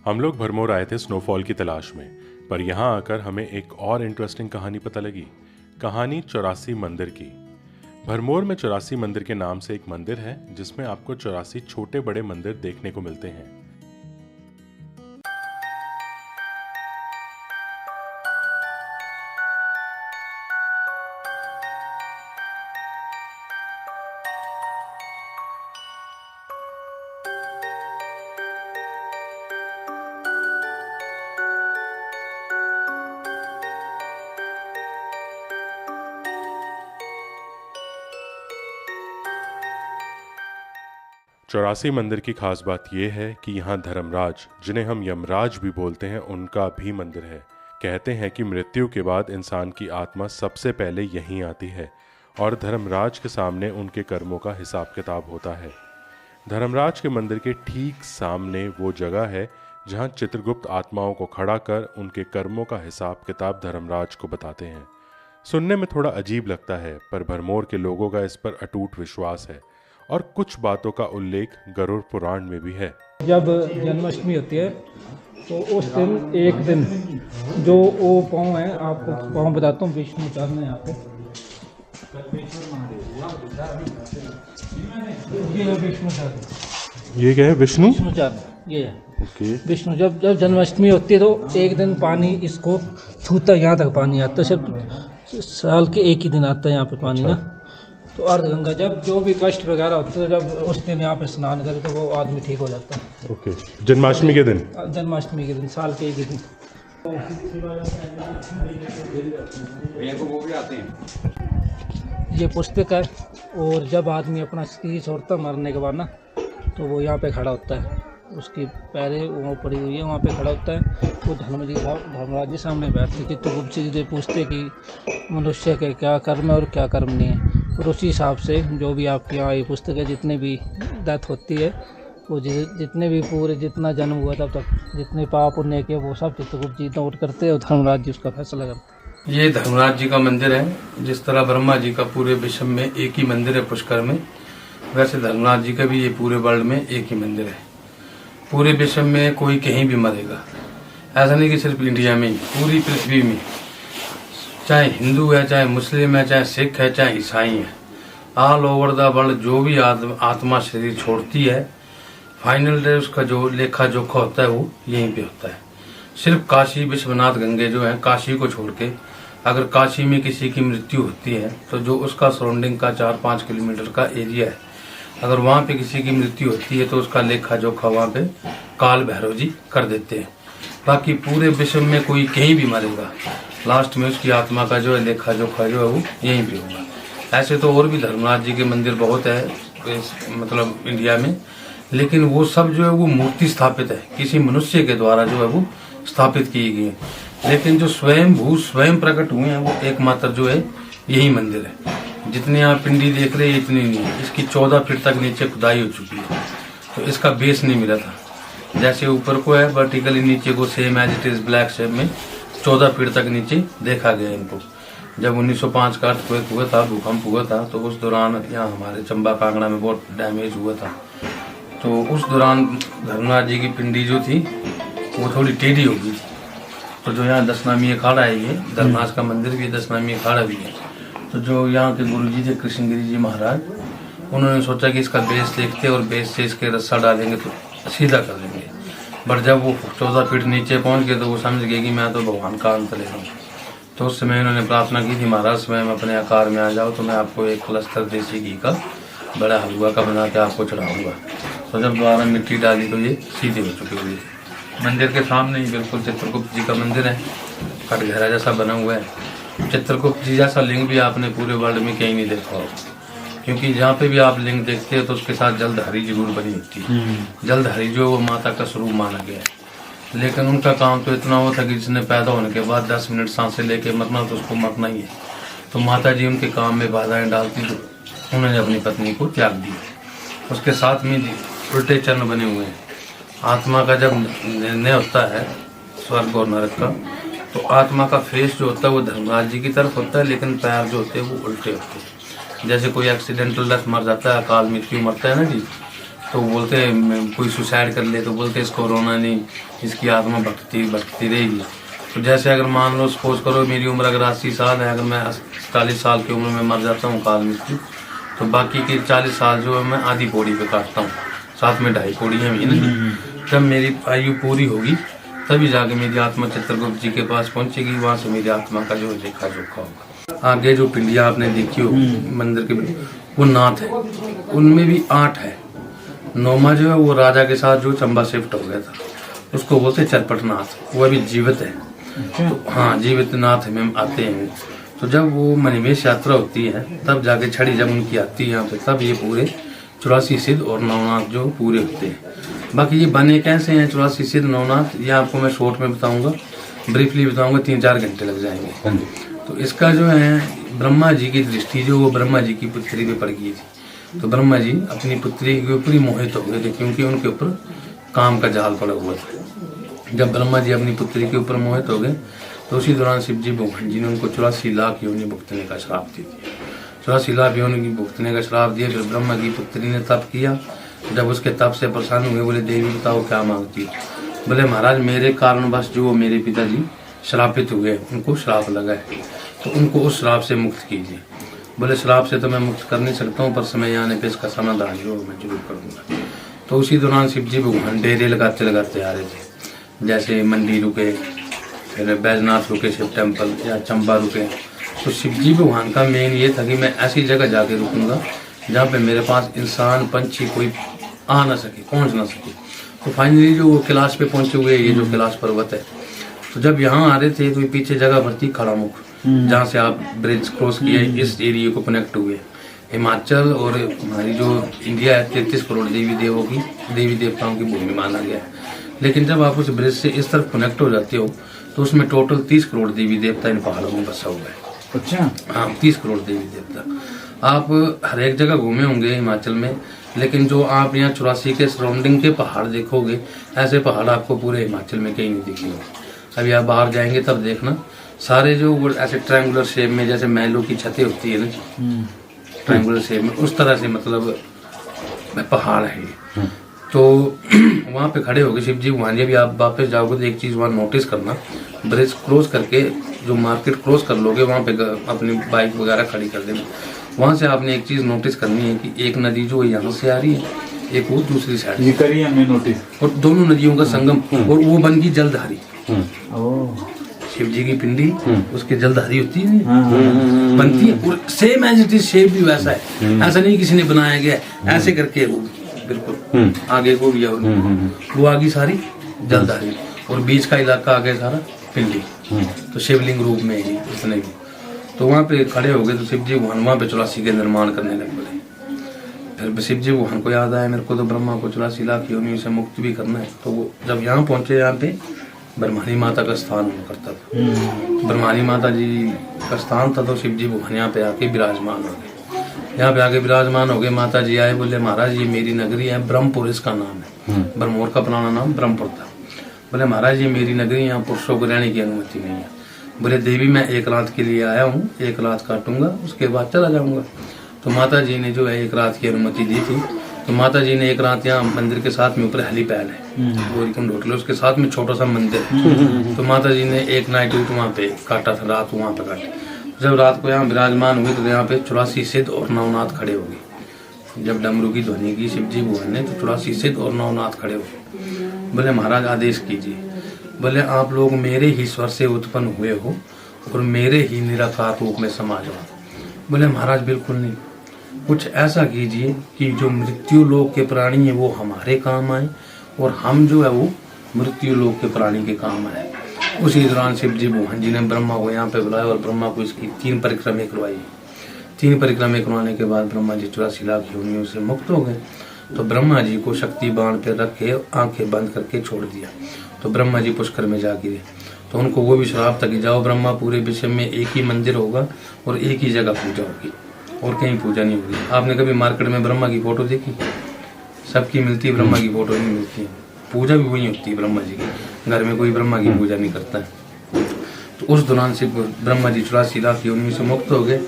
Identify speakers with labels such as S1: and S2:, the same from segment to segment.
S1: हम लोग भरमौर आए थे स्नोफॉल की तलाश में, पर यहाँ आकर हमें एक और इंटरेस्टिंग कहानी पता लगी। कहानी 84 मंदिर की। भरमौर में 84 मंदिर के नाम से एक मंदिर है जिसमें आपको 84 छोटे बड़े मंदिर देखने को मिलते हैं। चौरासी मंदिर की खास बात यह है कि यहाँ धर्मराज, जिन्हें हम यमराज भी बोलते हैं, उनका भी मंदिर है। कहते हैं कि मृत्यु के बाद इंसान की आत्मा सबसे पहले यहीं आती है और धर्मराज के सामने उनके कर्मों का हिसाब किताब होता है। धर्मराज के मंदिर के ठीक सामने वो जगह है जहाँ चित्रगुप्त आत्माओं को खड़ा कर उनके कर्मों का हिसाब किताब धर्मराज को बताते हैं। सुनने में थोड़ा अजीब लगता है, पर भरमौर के लोगों का इस पर अटूट विश्वास है और कुछ बातों का उल्लेख गरुड़ पुराण में भी है।
S2: जब जन्माष्टमी होती है तो उस दिन एक दिन जो वो पाँव है, आपको पाँव बताता हूँ, विष्णु चरण है यहाँ पे। ये है विष्णु चरण।
S1: ये क्या है? विष्णु
S2: चरण ये है।
S1: ओके।
S2: विष्णु जब जब जन्माष्टमी होती है तो एक दिन पानी इसको छूता, यहाँ तक पानी आता है। सिर्फ साल के एक ही दिन आता है यहाँ पे पानी ना। तो अर्धगंगा जब जो भी कष्ट वगैरह होते हैं, जब उस दिन यहाँ पे स्नान करे तो वो आदमी ठीक हो जाता है।
S1: ओके। जन्माष्टमी के दिन?
S2: जन्माष्टमी के दिन, साल के एक ही दिन। ये पुस्तक है, और जब आदमी अपना शरीर छोड़ता मरने के बाद ना, तो वो यहाँ पे खड़ा होता है। उसकी पैरें वहाँ पड़ी हुई है, वहाँ पे खड़ा होता है। वो धर्मराज जी सामने बैठते कि तो गुप्त जी पूछते कि मनुष्य के क्या कर्म है और क्या कर्म नहीं है। और उसी हिसाब से जो भी आपके यहाँ ये पुस्तक है, जितने भी डेथ होती है, वो जितने भी पूरे जितना जन्म हुआ तब तक जितने पाप पुण्य के वो सब चित्रगुप्त जी नोट करते हैं और धर्मराज जी उसका फैसला करते हैं।
S3: ये धर्मराज जी का मंदिर है। जिस तरह ब्रह्मा जी का पूरे विश्व में एक ही मंदिर है पुष्कर में, वैसे धर्मराज जी का भी ये पूरे वर्ल्ड में एक ही मंदिर है। पूरे विश्व में कोई कहीं भी मरेगा, ऐसा नहीं कि सिर्फ इंडिया में, पूरी पृथ्वी में, चाहे हिंदू है, चाहे मुस्लिम है, चाहे सिख है, चाहे ईसाई है, ऑल ओवर द वर्ल्ड जो भी आत्मा शरीर छोड़ती है, फाइनल डे उसका जो लेखा जोखा होता है वो यहीं पे होता है। सिर्फ काशी विश्वनाथ गंगे जो है, काशी को छोड़ के अगर काशी में किसी की मृत्यु होती है तो जो उसका सराउंडिंग का 4-5 किलोमीटर का एरिया है, अगर वहाँ पे किसी की मृत्यु होती है तो उसका लेखा जोखा वहाँ पे काल भैरव जी कर देते हैं। बाकी पूरे विश्व में कोई कहीं भी मरेगा, लास्ट में उसकी आत्मा का जो है लेखा जोखा जो है वो यहीं पे होगा। ऐसे तो और भी धर्मराज जी के मंदिर बहुत है मतलब इंडिया में, लेकिन वो सब जो है वो मूर्ति स्थापित है, किसी मनुष्य के द्वारा जो है वो स्थापित की गई है। लेकिन जो स्वयं भू स्वयं प्रकट हुए हैं वो एकमात्र जो है यही मंदिर है। जितने आप पिंडी देख रहे हैं इतनी नहीं है, इसकी 14 फीट तक नीचे खुदाई हो चुकी है, तो इसका बेस नहीं मिला था। जैसे ऊपर को है वर्टिकली, नीचे को same as it is black shape में 14 फीट तक नीचे देखा गया इनको। जब 1905 का अर्थक्वेक हुआ था, भूकंप हुआ था, तो उस दौरान यहाँ हमारे चंबा कांगड़ा में बहुत डैमेज हुआ था। तो उस दौरान धर्मराज जी की पिंडी जो थी वो थोड़ी टेढ़ी हो गई थी। तो जो यहाँ दशनामी अखाड़ा है, ये धर्मराज का मंदिर भी दशनामी अखाड़ा भी है। तो जो यहाँ के गुरु जी थे कृष्णगिरी जी महाराज, उन्होंने सोचा कि इसका बेस देखते और बेस से इसके रस्सा डालेंगे तो सीधा कर देंगे। बट जब वो 14 फीट नीचे पहुंच गए तो वो समझ गए कि मैं तो भगवान का अंत ले रहा हूँ। तो उस समय उन्होंने प्रार्थना की थी, महाराज स्वयं अपने आकार में आ जाओ तो मैं आपको एक क्लस्टर देसी घी का बड़ा हलवा का बना के आपको चढ़ाऊंगा। तो जब दोबारा मिट्टी डाली तो ये सीधे हो चुके हुए। मंदिर के सामने ही बिल्कुल चित्रगुप्त जी का मंदिर है, कटघरा जैसा बना हुआ है। चित्रगुप्त जी जैसा लिंग भी आपने पूरे वर्ल्ड में कहीं नहीं देखा होगा, क्योंकि जहाँ पे भी आप लिंग देखते हैं तो उसके साथ जलधारी जरूर बनी होती है। जलधारी जो वो माता का स्वरूप माना गया है, लेकिन उनका काम तो इतना हुआ था कि जिसने पैदा होने के बाद 10 मिनट सांसें लेके मरना तो उसको मरना ही है। तो माता जी उनके काम में बाधाएं डालती तो उन्होंने अपनी पत्नी को त्याग दिया। उसके साथ में उल्टे चरण बने हुए हैं। आत्मा का जब निर्णय होता है स्वर्ग और नरक का, तो आत्मा का फेस जो होता है वो धर्मराज जी की तरफ होता है, लेकिन पैर जो होते हैं वो उल्टे होते हैं। जैसे कोई एक्सीडेंटल डेथ मर जाता है, अकाल मृत्यु मरता है ना जी, तो बोलते कोई सुसाइड कर ले तो बोलते इसको रोना नहीं, इसकी आत्मा भटकती भटकती रहेगी। तो जैसे अगर मान लो सपोज करो मेरी उम्र अगर 80 साल है, अगर मैं 40 साल की उम्र में मर जाता हूँ काल मृत्यु, तो बाकी के 40 साल जो है मैं आधी पौड़ी पे काटता हूँ, साथ में 2.5 पौड़ियाँ भी ना। जब मेरी आयु पूरी होगी तभी जाके मेरी आत्मा चित्रगुप्त जी के पास पहुंचेगी, वहां से मेरी आत्मा का जो लेखा जोखा होगा। आगे जो पिंडिया आपने देखी हो मंदिर के, वो नाथ है, उनमें भी 8 है। 9वां जो है वो राजा के साथ जो चंबा शिफ्ट हो गया था, उसको बोलते चरपट नाथ, वो अभी जीवित है। तो हाँ, जीवित नाथ में आते हैं। तो जब वो मणिमेश यात्रा होती है तब जाके छड़ी जब उनकी आती है यहाँ पे, तब ये पूरे 84 सिद्ध और नवनाथ जो पूरे होते हैं। बाकी ये बने कैसे हैं 84 सिद्ध नवनाथ, ये आपको मैं शॉर्ट में बताऊंगा, ब्रीफली बताऊंगा, 3-4 घंटे लग जाएंगे। तो इसका जो है ब्रह्मा जी की दृष्टि जो वो ब्रह्मा जी की पुत्री पे पड़ गई थी। तो ब्रह्मा जी अपनी पुत्री के ऊपर ही मोहित हो गए थे, क्योंकि उनके ऊपर काम का जाल पड़ा हुआ था। जब ब्रह्मा जी अपनी पुत्री के ऊपर मोहित हो गए तो उसी दौरान शिव जी भगवान जी ने उनको 84 लाख योनि भुगतने का श्राप दे दिया। 84 लाख योनि की भुगतने का श्राप दिया। फिर ब्रह्मा की पुत्री ने तप किया। जब उसके तप से प्रसन्न हुए, बोले देवी बताओ क्या मांगती है। बोले महाराज मेरे कारणवश जो मेरे पिताजी श्रापित हुए, उनको श्राप लगा है, तो उनको उस श्राप से मुक्त कीजिए। बोले श्राप से तो मैं मुक्त कर नहीं सकता हूँ, पर समय आने पे इसका समाधान जो मैं जरूर करूँगा। तो उसी दौरान शिव जी भगवान डेरे लगाते लगाते आ रहे थे, जैसे मंडी रुके, फिर बैजनाथ रुके, शिव टेम्पल या चंबा रुके। तो शिव जी भगवान का मेन ये था कि मैं ऐसी जगह जाके रुकूंगा जहाँ पे मेरे पास इंसान पंछी कोई आ ना सके, पहुँच ना सके। तो फाइनली जो वो कैलाश पे पहुंचे हुए, ये जो कैलाश पर्वत है, तो जब यहाँ आ रहे थे तो पीछे जगह भरती खड़ामुख, जहाँ से आप ब्रिज क्रॉस किए, इस एरिया को कनेक्ट हुए। हिमाचल और हमारी जो इंडिया है 33 करोड़ देवी देवताओं की भूमि माना गया है। लेकिन जब आप उस ब्रिज से इस तरफ कनेक्ट हो जाते हो तो उसमें टोटल 30 करोड़ देवी देवता इन पहाड़ों में बसा हुआ है।
S2: अच्छा,
S3: हाँ, 30 करोड़ देवी देवता। आप हर एक जगह घूमे होंगे हिमाचल में, लेकिन जो आप यहाँ 84 के सराउंडिंग के पहाड़ देखोगे, ऐसे पहाड़ आपको पूरे हिमाचल में कहीं नहीं दिखेंगे। अभी आप बाहर जाएंगे तब देखना, सारे जो ऐसे ट्रायंगुलर शेप में, जैसे महलों की छतें होती है ना, ट्रायंगुलर शेप में, उस तरह से मतलब पहाड़ है ये। तो वहाँ पे खड़े होगे शिव जी वहाँ, जब आप वापस जाओगे तो एक चीज़ वहाँ नोटिस करना, ब्रिज क्रॉस करके जो मार्केट क्रॉस कर लोगे वहाँ पे अपनी बाइक वगैरह खड़ी कर देना। वहाँ से आपने एक चीज़ नोटिस करनी है कि एक नदी जो यहाँ से आ रही है, एक वो दूसरी साइड
S4: ये करी हमने नोटिस,
S3: और दोनों नदियों का संगम, और वो बन गई जलधारी। शिव जी की पिंडी, उसकी जलधारी होती है, बनती है, और same as it is shape भी वैसा है, ऐसा नहीं किसी ने बनाया गया, ऐसे करके वो बिल्कुल आगे को भी वो आगे सारी जलधारी, और बीच का इलाका आगे सारा पिंडी। तो शिवलिंग रूप में ही उसने भी। तो वहाँ पे खड़े हो गए तो शिव जी वहाँ पे 84 के निर्माण करने लग पड़े। फिर शिव जी वहाँ को याद आया, मेरे को तो ब्रह्मा को 84 लाख योनि से मुक्त भी करना है। तो वो जब यहाँ पहुँचे, यहाँ पे ब्रह्मानी माता का स्थान हुआ करता था, ब्रह्मानी माता जी का स्थान था। तो शिव जी वहाँ यहाँ पे आके विराजमान हो गए। यहाँ पे आके विराजमान हो गए, माता जी आए, बोले महाराज ये मेरी नगरी है, ब्रह्मपुर इसका नाम है, ब्रह्मोर का पुराना नाम ब्रह्मपुर था। बोले महाराज ये मेरी नगरी, यहाँ पुरुषों को रहने की अनुमति नहीं है। बोले देवी मैं 1 रात के लिए आया हूँ, 1 रात काटूंगा, उसके बाद चला जाऊंगा। तो माता जी ने जो है 1 रात की अनुमति दी थी। तो माता जी ने 1 रात यहाँ मंदिर के साथ में ऊपर हेलीपैड है, गौरीकुंड होटल, उसके साथ में छोटा सा मंदिर है। तो माता जी ने 1 नाइट वहाँ पे काटा था, रात वहाँ पे काटी। जब रात को यहाँ विराजमान हुए तो यहाँ पे 84 सिद्ध और नवनाथ खड़े हो गए। जब डमरू की ध्वनि की शिव जी भगवान ने, तो 84 सिद्ध और नवनाथ खड़े हो गए। बोले महाराज आदेश कीजिए। बोले आप लोग मेरे ही स्वर से उत्पन्न हुए हो और मेरे ही निराकार रूप में समा जाओ। बोले महाराज बिल्कुल नहीं, कुछ ऐसा कीजिए कि जो मृत्यु लोक के प्राणी है वो हमारे काम आए, और हम जो है वो मृत्यु लोक के प्राणी के काम आए। उसी दौरान शिव जी भगवान जी ने ब्रह्मा को यहाँ पे बुलाया और ब्रह्मा को इसकी 3 परिक्रमाएं करवाई। 3 परिक्रमाएं करवाने के बाद ब्रह्मा जी 84 लाख योनियों से मुक्त हो गए। तो ब्रह्मा जी को शक्ति बाण पे रख के आंखें बंद करके छोड़ दिया। तो ब्रह्मा जी पुष्कर में जा गिरे। तो उनको वो भी श्राप था कि जाओ ब्रह्मा, पूरे विश्व में एक ही मंदिर होगा और एक ही जगह पूजा होगी और कहीं पूजा नहीं होगी। आपने कभी मार्केट में ब्रह्मा की फोटो देखी? सबकी मिलती है, ब्रह्मा की फोटो नहीं मिलती है। पूजा भी वही होती है ब्रह्मा जी की, घर में कोई ब्रह्मा की पूजा नहीं करता है। तो उस दौरान से ब्रह्मा जी 84 लाख योनि से मुक्त हो गए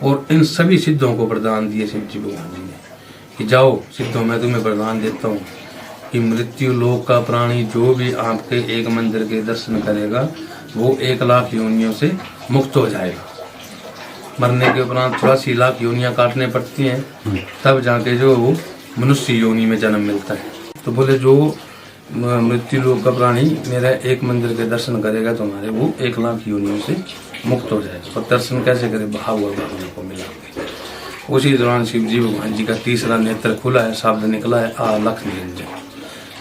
S3: और इन सभी सिद्धों को वरदान दिए शिव जी भगवान जी ने कि जाओ सिद्धों मैं तुम्हें वरदान देता हूँ कि मृत्यु लोक का प्राणी जो भी आपके एक मंदिर के दर्शन करेगा वो 1 लाख योनियों से मुक्त हो जाएगा। मरने के उपरांत 84 लाख योनियां काटने पड़ती हैं, तब जाके जो वो मनुष्य योनि में जन्म मिलता है। तो बोले जो मृत्यु लोक का प्राणी मेरा एक मंदिर के दर्शन करेगा तो हमारे वो 1 लाख योनियों से मुक्त हो जाएगा। और दर्शन कैसे करे, बहा हुआ भगवान को मिला। उसी दौरान शिव जी भगवान जी का तीसरा नेत्र खुला है, शब्द निकला है आ लख निरंजन।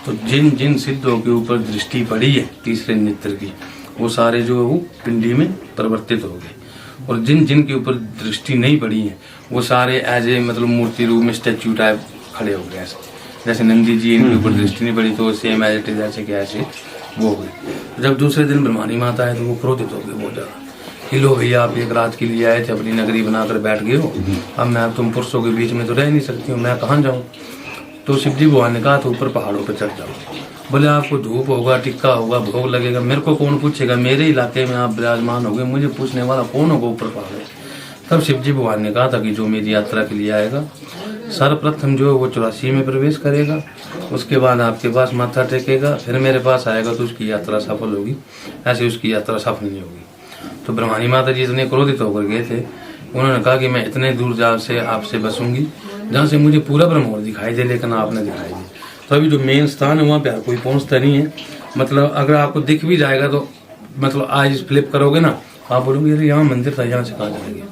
S3: तो जिन जिन सिद्धों के ऊपर दृष्टि पड़ी है तीसरे नेत्र की, वो सारे जो है वो पिंडी में परिवर्तित हो गए। और जिन जिन के ऊपर दृष्टि नहीं पड़ी है वो सारे एज ए मतलब मूर्ति रूप में स्टैच्यू टाइप खड़े हो गए। ऐसे जैसे नंदी जी इनके ऊपर दृष्टि नहीं पड़ी तो सेम एज इट इज ऐसे क्या ऐसे वो हो गए। जब दूसरे दिन ब्रह्मानी माता है तो वो क्रोधित हो गए बहुत ज्यादा कि लो भैया आप एक रात के लिए आए थे, अपनी नगरी बनाकर बैठ गए हो, अब मैं तुम पुरुषों के बीच में तो रह नहीं सकती हूँ, मैं कहाँ जाऊँ। तो शिव जी भगवान ने कहा तो ऊपर पहाड़ों पर चढ़ जाओ। बोले आपको धूप होगा, टिक्का होगा, भोग लगेगा, मेरे को कौन पूछेगा, मेरे इलाके में आप विराजमान हो गए, मुझे पूछने वाला कौन होगा ऊपर पहाड़। तब शिव जी भगवान ने कहा था कि जो मेरी यात्रा के लिए आएगा सर्वप्रथम जो है वो 84 में प्रवेश करेगा, उसके बाद आपके पास माथा टेकेगा, फिर मेरे पास आएगा तो उसकी यात्रा सफल होगी, ऐसे उसकी यात्रा सफल नहीं होगी। तो ब्रह्मानी माता जी इतने क्रोधित होकर गए थे, उन्होंने कहा कि मैं इतने दूर जहाँ से आपसे बसूंगी जहाँ से मुझे पूरा ब्रह्मोर दिखाई दे, लेकिन आपने दिखाई दी। तो अभी जो मेन स्थान है वहाँ पे हर कोई पहुँचता नहीं है। मतलब अगर आपको दिख भी जाएगा तो मतलब आज फ्लिप करोगे ना, आप बोलोगे अरे यहाँ मंदिर था, यहाँ से कहाँ जाएंगे।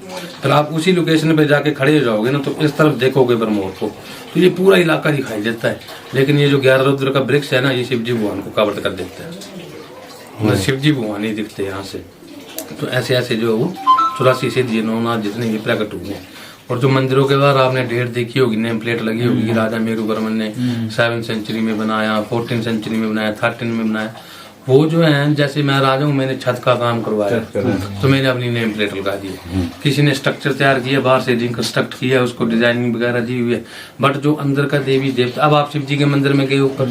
S3: फिर आप उसी लोकेशन पे जाके खड़े हो जाओगे ना तो इस तरफ देखोगे ब्रह्मोर को, तो ये पूरा इलाका दिखाई देता है। लेकिन ये जो 11 रुद्र का वृक्ष है ना, ये शिव जी भगवान को कवर कर देता है, शिव जी भगवान ही दिखते हैं यहाँ से। तो ऐसे ऐसे जो है वो 84 सिद्ध नवनाथ जितने ये प्रकट हुए हैं। और जो मंदिरों के बाहर आपने डेट देखी होगी, नेम प्लेट लगी होगी कि राजा मेरुवर्मन ने 7th सेंचुरी में बनाया, 14th सेंचुरी में बनाया, 13 में बनाया। वो जो है जैसे मैं राजा हूँ, मैंने छत का काम करवाया तो मैंने अपनी नेम प्लेट लगा दी। किसी ने स्ट्रक्चर तैयार किया, बाहर से रिकंस्ट्रक्ट किया, उसको डिजाइनिंग वगैरह दी हुई है, बट जो अंदर का देवी देवता। अब आप शिव जी के मंदिर में गए ऊपर,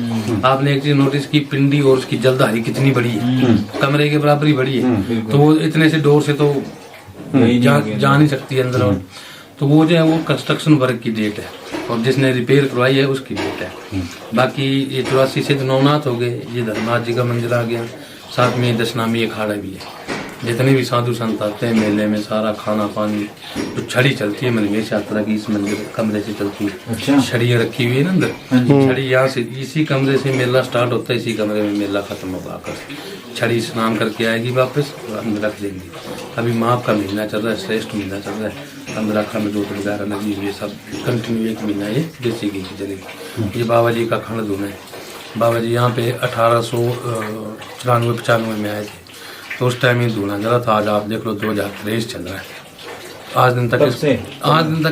S3: आपने एक चीज नोटिस की, पिंडी और उसकी जलधारी कितनी बड़ी है, कमरे के बराबर ही बड़ी है। तो वो इतने से डोर से तो जा नहीं सकती अंदर। तो वो जो है वो कंस्ट्रक्शन वर्क की डेट है, और जिसने रिपेयर करवाई है उसकी डेट है। बाकी ये 84 सिद्ध नवनाथ हो गए, ये धर्मनाथ जी का मंदिर आ गया, साथ में दशनामी अखाड़ा भी है। जितने भी साधु संत आते हैं मेले में, सारा खाना पानी जो छड़ी चलती है मनमेश यात्रा की इस मंदिर कमरे से चलती है। अच्छा। छड़ियाँ रखी हुई है ना अंदर, छड़ी यहाँ से इसी कमरे से मेला स्टार्ट होता है, इसी कमरे में मेला खत्म होगा। छड़ी स्नान करके आएगी वापस, अंदर रख देंगी। अभी माघ का महीना चल रहा है, श्रेष्ठ महीना चल रहा है, अंदर आखा में जोत वगैरह लगी हुई है, सब कंटिन्यू 1 महीना ये देसी घी की चलेगी। ये बाबा जी का खंड धुना है। बाबा जी यहाँ पे 1894-95 में आए थे, तो उस टाइम ही धुना जला था। आज आप देख लो 2023 चल रहा है, आज दिन तक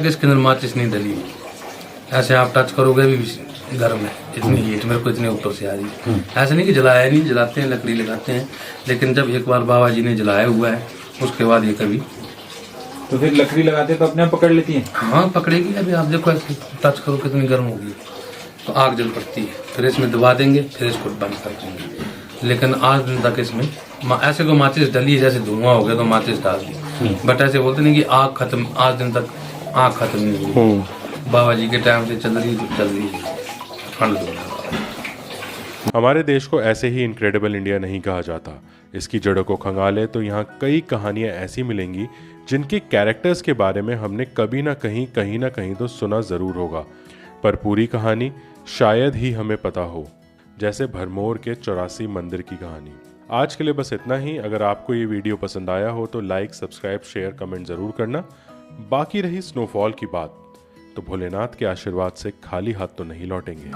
S3: इसके अंदर माचिस नहीं डली। ऐसे आप टच करोगे भी घर में, इतनी हीट मेरे को इतने ऊपर से आ रही है। ऐसे नहीं कि जलाया नहीं, जलाते हैं, लकड़ी लगाते हैं, लेकिन जब एक बार बाबा जी ने जलाया हुआ है उसके बाद ये कभी।
S4: तो फिर लकड़ी लगाते तो अपने आप पकड़ लेती है?
S3: हाँ पकड़ेगी। अभी आप देखो ऐसे टच करो कितनी गर्म होगी, तो आग जल पड़ती है, फिर इसमें दबा देंगे, फिर इसको बंद कर देंगे। लेकिन आज दिन तक इसमें ऐसे को माचिस डली, जैसे धुआं हो गया तो माचिस डाल दी, बट ऐसे बोलते नहीं कि आग खत्म, आज दिन तक आग खत्म नहीं हुई। बाबा जी के टाइम से चल रही है।
S1: हमारे देश को ऐसे ही इनक्रेडिबल इंडिया नहीं कहा जाता। इसकी जड़ों को खंगाले तो यहाँ कई कहानियाँ ऐसी मिलेंगी जिनके कैरेक्टर्स के बारे में हमने कभी ना कहीं तो सुना ज़रूर होगा, पर पूरी कहानी शायद ही हमें पता हो, जैसे भरमौर के 84 मंदिर की कहानी। आज के लिए बस इतना ही। अगर आपको ये वीडियो पसंद आया हो तो लाइक, सब्सक्राइब, शेयर, कमेंट ज़रूर करना। बाकी रही स्नोफॉल की बात, तो भोलेनाथ के आशीर्वाद से खाली हाथ तो नहीं लौटेंगे।